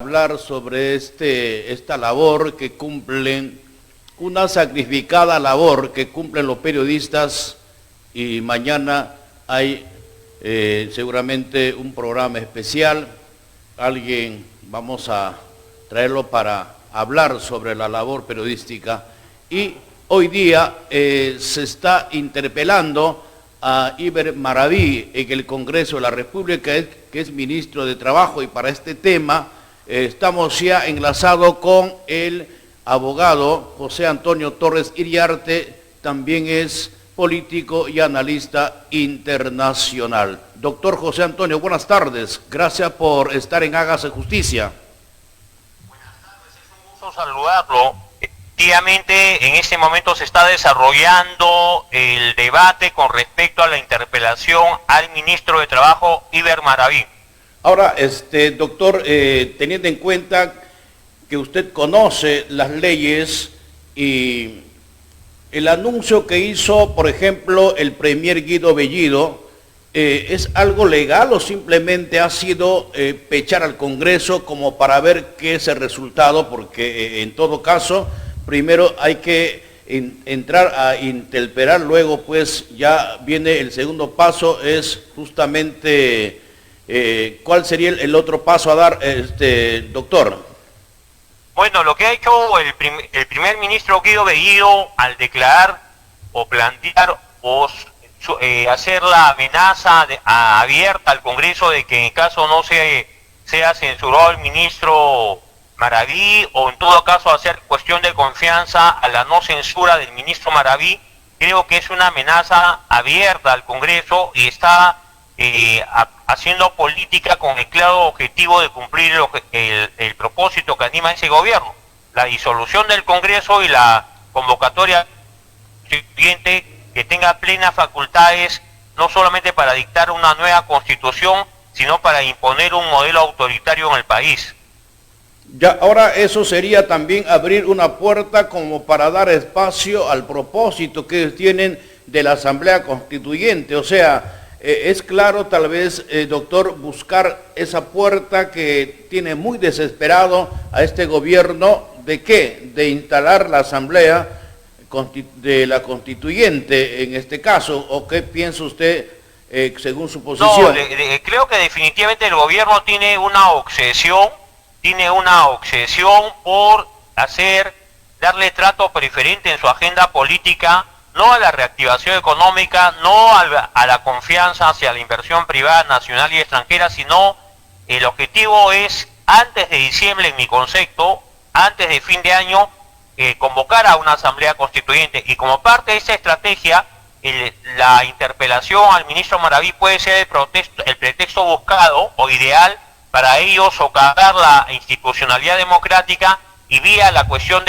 Hablar sobre esta labor que cumplen, una sacrificada labor que cumplen los periodistas, y mañana hay seguramente un programa especial. Vamos a traerlo para hablar sobre la labor periodística, y hoy día se está interpelando a Iber Maraví en el Congreso de la República, que es ministro de Trabajo, y para este tema estamos ya enlazados con el abogado José Antonio Torres Iriarte, también es político y analista internacional. Doctor José Antonio, buenas tardes, gracias por estar en Hágase Justicia. Buenas tardes, es un gusto saludarlo. Efectivamente, en este momento se está desarrollando el debate con respecto a la interpelación al ministro de Trabajo, Iber Maraví. Ahora, doctor, teniendo en cuenta que usted conoce las leyes y el anuncio que hizo, por ejemplo, el premier Guido Bellido, ¿es algo legal o simplemente ha sido pechar al Congreso como para ver qué es el resultado? Porque en todo caso, primero hay que entrar a interpelar, luego pues ya viene el segundo paso, es justamente... ¿cuál sería el otro paso a dar, doctor? Bueno, lo que ha hecho el primer ministro Guido Bellido al declarar o plantear o hacer la amenaza abierta al Congreso de que en caso no sea censurado el ministro Maraví, o en todo caso hacer cuestión de confianza a la no censura del ministro Maraví, creo que es una amenaza abierta al Congreso y está haciendo política con el claro objetivo de cumplir el propósito que anima ese gobierno, la disolución del Congreso y la convocatoria siguiente, que tenga plenas facultades no solamente para dictar una nueva constitución, sino para imponer un modelo autoritario en el país. Ya, ahora eso sería también abrir una puerta como para dar espacio al propósito que ellos tienen de la Asamblea Constituyente, o sea, es claro, tal vez, doctor, buscar esa puerta que tiene muy desesperado a este gobierno. ¿De qué? De instalar la Asamblea de la Constituyente en este caso. ¿O qué piensa usted según su posición? No, creo que definitivamente el gobierno tiene una obsesión por darle trato preferente en su agenda política, no a la reactivación económica, no a la confianza hacia la inversión privada nacional y extranjera, sino el objetivo es, antes de diciembre, en mi concepto, antes de fin de año, convocar a una asamblea constituyente. Y como parte de esa estrategia, la interpelación al ministro Maraví puede ser el pretexto buscado o ideal para ellos socavar la institucionalidad democrática y vía la cuestión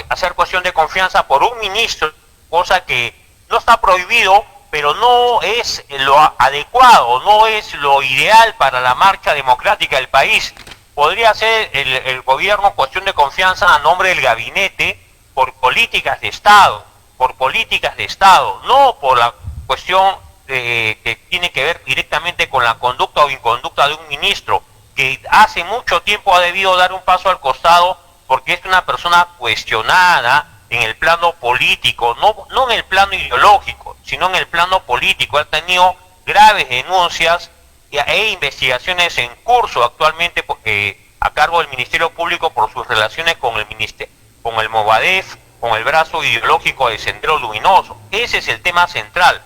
hacer cuestión de confianza por un ministro, cosa que no está prohibido, pero no es lo adecuado, no es lo ideal para la marcha democrática del país. Podría ser el gobierno cuestión de confianza a nombre del gabinete por políticas de Estado, no por la cuestión que tiene que ver directamente con la conducta o inconducta de un ministro, que hace mucho tiempo ha debido dar un paso al costado, porque es una persona cuestionada en el plano político, no en el plano ideológico, sino en el plano político. Ha tenido graves denuncias e investigaciones en curso actualmente a cargo del Ministerio Público por sus relaciones con el Movadef, con el brazo ideológico de Sendero Luminoso. Ese es el tema central.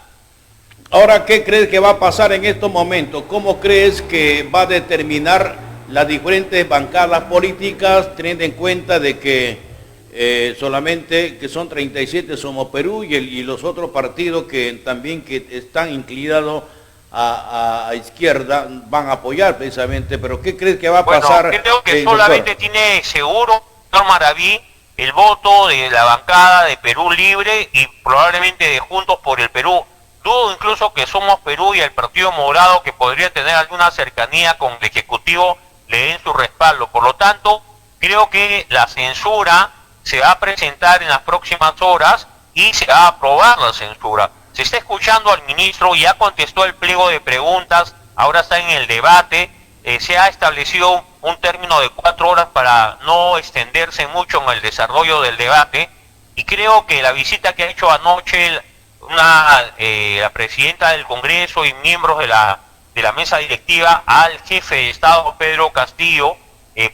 Ahora, ¿qué crees que va a pasar en estos momentos? ¿Cómo crees que va a determinar las diferentes bancadas políticas, teniendo en cuenta de que solamente que son 37 Somos Perú y los otros partidos que también que están inclinados a izquierda van a apoyar precisamente? Pero ¿qué crees que va a pasar? Creo que solamente tiene seguro, doctor Maraví, el voto de la bancada de Perú Libre y probablemente de Juntos por el Perú. Dudo incluso que Somos Perú y el Partido Morado, que podría tener alguna cercanía con el Ejecutivo, le den su respaldo. Por lo tanto, creo que la censura se va a presentar en las próximas horas y se va a aprobar la censura. Se está escuchando al ministro, ya contestó el pliego de preguntas, ahora está en el debate. se ha establecido un término de 4 horas para no extenderse mucho en el desarrollo del debate, y creo que la visita que ha hecho anoche la presidenta del Congreso y miembros de la mesa directiva al jefe de Estado, Pedro Castillo,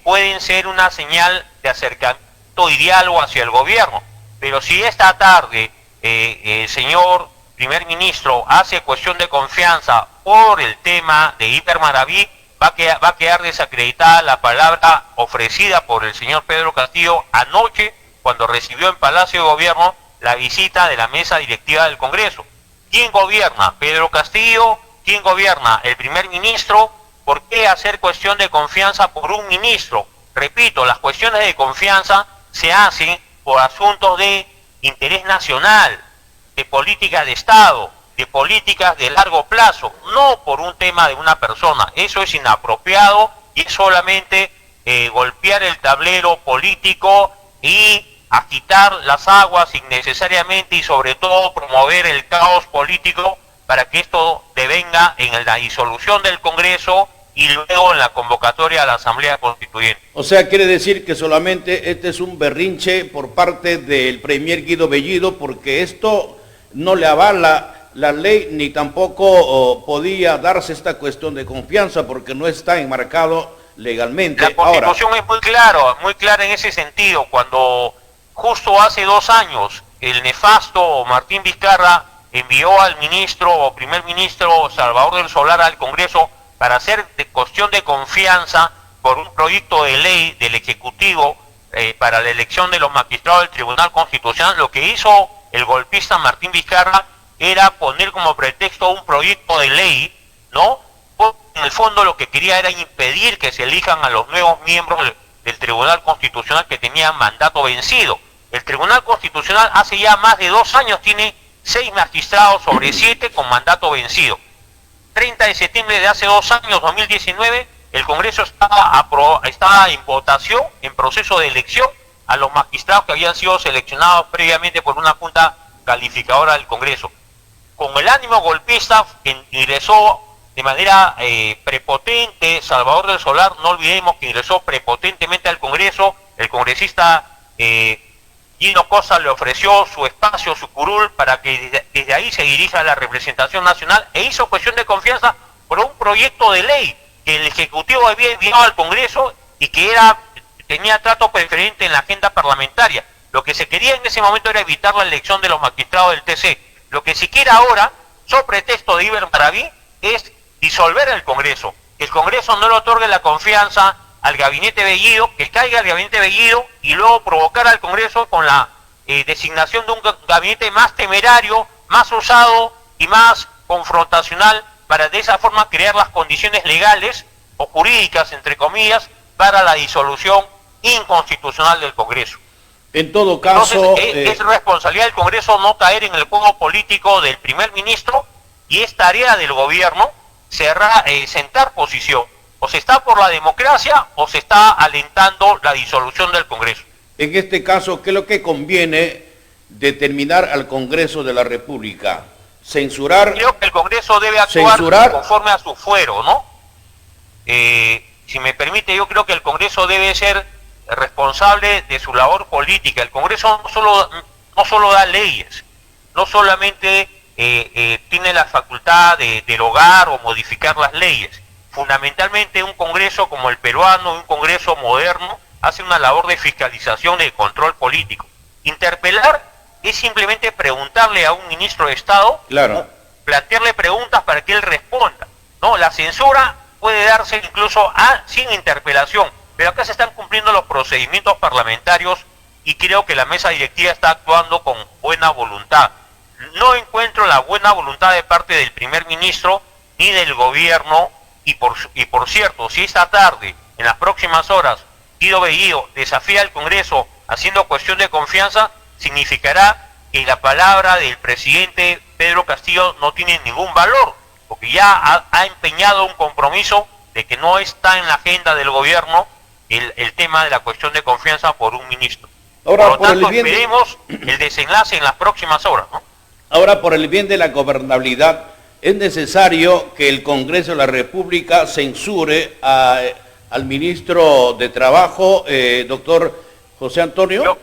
pueden ser una señal de acercamiento y diálogo hacia el gobierno. Pero si esta tarde el señor primer ministro hace cuestión de confianza por el tema de Iber Maraví, va a quedar desacreditada la palabra ofrecida por el señor Pedro Castillo anoche cuando recibió en Palacio de Gobierno la visita de la mesa directiva del Congreso. ¿Quién gobierna? Pedro Castillo. ¿Quién gobierna? El primer ministro. ¿Por qué hacer cuestión de confianza por un ministro? Repito, las cuestiones de confianza se hacen por asuntos de interés nacional, de política de Estado, de políticas de largo plazo, no por un tema de una persona. Eso es inapropiado y es solamente golpear el tablero político y agitar las aguas innecesariamente, y sobre todo promover el caos político para que esto devenga en la disolución del Congreso y luego en la convocatoria a la Asamblea Constituyente. O sea, quiere decir que solamente este es un berrinche por parte del premier Guido Bellido, porque esto no le avala la ley, ni tampoco podía darse esta cuestión de confianza porque no está enmarcado legalmente. La Constitución es muy clara en ese sentido. Cuando justo hace 2 años el nefasto Martín Vizcarra envió al ministro o primer ministro Salvador del Solar al Congreso para hacer de cuestión de confianza por un proyecto de ley del Ejecutivo para la elección de los magistrados del Tribunal Constitucional, lo que hizo el golpista Martín Vizcarra era poner como pretexto un proyecto de ley, ¿no? En el fondo lo que quería era impedir que se elijan a los nuevos miembros del Tribunal Constitucional que tenían mandato vencido. El Tribunal Constitucional hace ya más de 2 años tiene 6 magistrados sobre 7 con mandato vencido. 30 de septiembre de hace 2 años, 2019, el Congreso estaba en votación, en proceso de elección, a los magistrados que habían sido seleccionados previamente por una junta calificadora del Congreso. Con el ánimo golpista ingresó de manera prepotente Salvador del Solar, no olvidemos que ingresó prepotentemente al Congreso. El congresista Gino Cosa le ofreció su espacio, su curul, para que desde ahí se dirija a la representación nacional, e hizo cuestión de confianza por un proyecto de ley que el Ejecutivo había enviado al Congreso y que tenía trato preferente en la agenda parlamentaria. Lo que se quería en ese momento era evitar la elección de los magistrados del TC. Lo que se quiere ahora, sobre pretexto de Iber Maraví, es disolver el Congreso. Que el Congreso no le otorgue la confianza al gabinete Bellido, que caiga el gabinete Bellido y luego provocar al Congreso con la designación de un gabinete más temerario, más usado y más confrontacional, para de esa forma crear las condiciones legales o jurídicas, entre comillas, para la disolución inconstitucional del Congreso. En todo caso... Entonces, es responsabilidad del Congreso no caer en el juego político del primer ministro, y es tarea del gobierno sentar posición. O se está por la democracia o se está alentando la disolución del Congreso. En este caso, ¿qué es lo que conviene determinar al Congreso de la República? Censurar... Creo que el Congreso debe actuar conforme a su fuero, ¿no? Si me permite, yo creo que el Congreso debe ser responsable de su labor política. El Congreso no solo da leyes, no solamente tiene la facultad de derogar o modificar las leyes. Fundamentalmente un Congreso como el peruano, un Congreso moderno, hace una labor de fiscalización y de control político. Interpelar es simplemente preguntarle a un ministro de Estado, claro, plantearle preguntas para que él responda, ¿no? La censura puede darse incluso sin interpelación, pero acá se están cumpliendo los procedimientos parlamentarios y creo que la mesa directiva está actuando con buena voluntad. No encuentro la buena voluntad de parte del primer ministro ni del gobierno, y por cierto, si esta tarde, en las próximas horas, Guido Bellido desafía al Congreso haciendo cuestión de confianza, significará que la palabra del presidente Pedro Castillo no tiene ningún valor, porque ya ha empeñado un compromiso de que no está en la agenda del gobierno el tema de la cuestión de confianza por un ministro. Ahora, por lo tanto, esperemos el desenlace en las próximas horas, ¿no? Ahora, por el bien de la gobernabilidad, ¿Es necesario que el Congreso de la República censure al ministro de Trabajo, doctor José Antonio?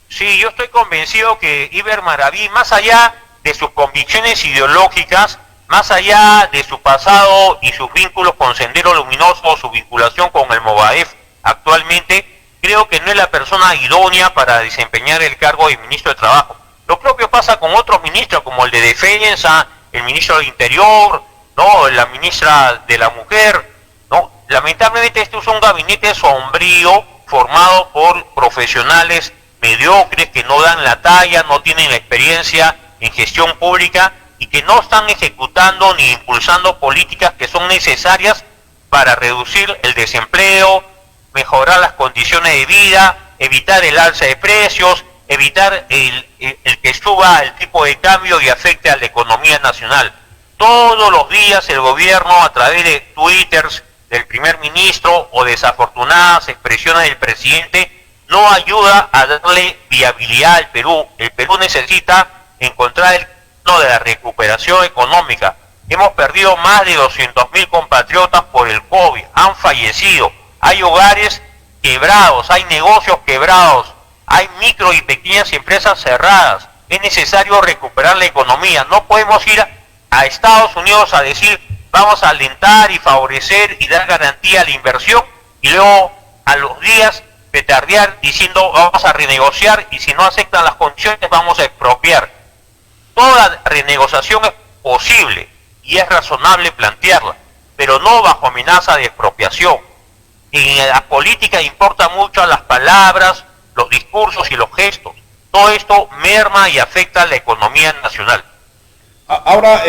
Sí, yo estoy convencido que Iber Maraví, más allá de sus convicciones ideológicas, más allá de su pasado y sus vínculos con Sendero Luminoso, su vinculación con el Movadef actualmente, creo que no es la persona idónea para desempeñar el cargo de ministro de Trabajo. Lo propio pasa con otros ministros, como el de Defensa, el ministro del Interior, ¿no?, la ministra de la Mujer, ¿no? Lamentablemente este es un gabinete sombrío formado por profesionales mediocres que no dan la talla, no tienen la experiencia en gestión pública y que no están ejecutando ni impulsando políticas que son necesarias para reducir el desempleo, mejorar las condiciones de vida, evitar el alza de precios, evitar el que suba el tipo de cambio y afecte a la economía nacional. Todos los días el gobierno, a través de twitters del primer ministro o desafortunadas expresiones del presidente, no ayuda a darle viabilidad al Perú. El Perú necesita encontrar el camino de la recuperación económica. Hemos perdido más de 200.000 compatriotas por el COVID, han fallecido, hay hogares quebrados, hay negocios quebrados, hay micro y pequeñas empresas cerradas. Es necesario recuperar la economía. No podemos ir a Estados Unidos a decir vamos a alentar y favorecer y dar garantía a la inversión y luego a los días petardear diciendo vamos a renegociar y si no aceptan las condiciones vamos a expropiar. Toda renegociación es posible y es razonable plantearla, pero no bajo amenaza de expropiación. En la política importa mucho las palabras, los discursos y los gestos. Todo esto merma y afecta a la economía nacional. Ahora,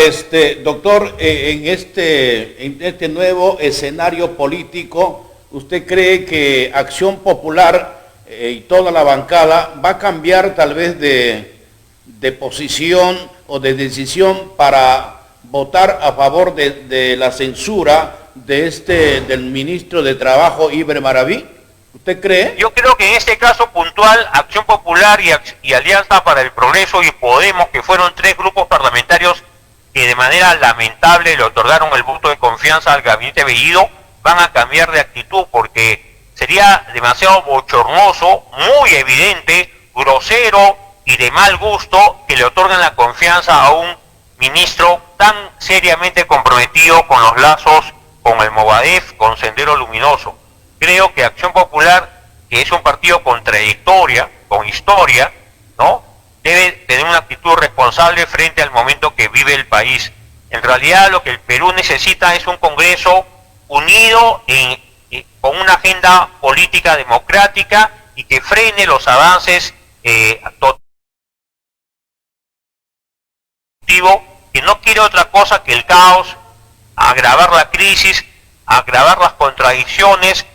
doctor, en este nuevo escenario político, ¿usted cree que Acción Popular y toda la bancada va a cambiar tal vez de posición o de decisión para votar a favor de la censura del ministro de Trabajo, Iber Maraví? ¿Usted cree? Yo creo que en este caso puntual, Acción Popular y Alianza para el Progreso y Podemos, que fueron tres grupos parlamentarios que de manera lamentable le otorgaron el voto de confianza al gabinete Bellido, van a cambiar de actitud porque sería demasiado bochornoso, muy evidente, grosero y de mal gusto que le otorguen la confianza a un ministro tan seriamente comprometido con los lazos con el Movadef, con Sendero Luminoso. Creo que Acción Popular, que es un partido con trayectoria, con historia, ¿no?, debe tener una actitud responsable frente al momento que vive el país. En realidad lo que el Perú necesita es un Congreso unido con una agenda política democrática y que frene los avances que no quiere otra cosa que el caos, agravar la crisis, agravar las contradicciones,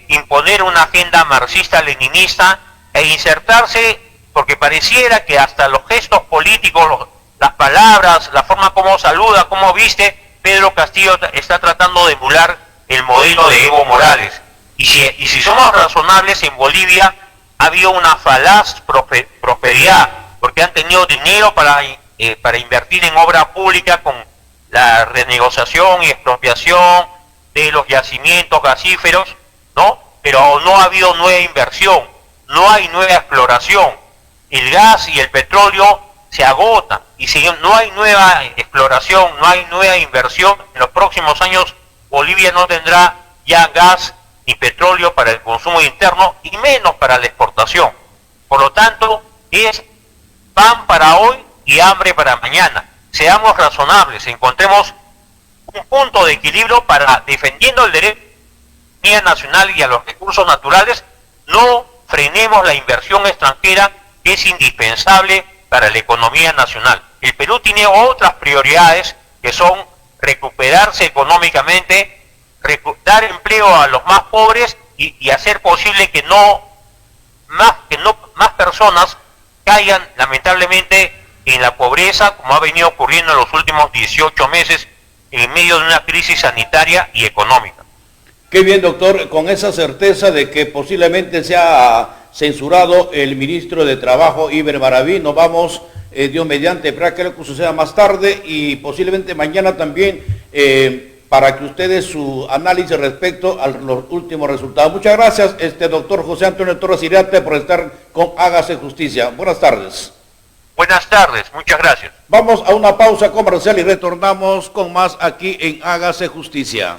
imponer una agenda marxista-leninista e insertarse, porque pareciera que hasta los gestos políticos, las palabras, la forma como saluda, como viste, Pedro Castillo está tratando de emular el modelo de Evo Morales. Y si somos razonables, en Bolivia ha habido una falaz prosperidad, porque han tenido dinero para invertir en obra pública con la renegociación y expropiación de los yacimientos gasíferos, ¿no? Pero no ha habido nueva inversión, no hay nueva exploración. El gas y el petróleo se agotan y si no hay nueva exploración, no hay nueva inversión, en los próximos años Bolivia no tendrá ya gas ni petróleo para el consumo interno y menos para la exportación. Por lo tanto, es pan para hoy y hambre para mañana. Seamos razonables, encontremos un punto de equilibrio para, defendiendo el derecho nacional y a los recursos naturales, no frenemos la inversión extranjera que es indispensable para la economía nacional. El Perú tiene otras prioridades que son recuperarse económicamente, dar empleo a los más pobres y hacer posible que más personas caigan lamentablemente en la pobreza, como ha venido ocurriendo en los últimos 18 meses en medio de una crisis sanitaria y económica. Qué bien, doctor, con esa certeza de que posiblemente sea censurado el ministro de Trabajo, Iber Maraví, nos vamos Dios mediante, para que lo suceda más tarde y posiblemente mañana también, para que ustedes su análisis respecto a los últimos resultados. Muchas gracias, doctor José Antonio Torres Iriarte, por estar con Hágase Justicia. Buenas tardes. Buenas tardes, muchas gracias. Vamos a una pausa comercial y retornamos con más aquí en Hágase Justicia.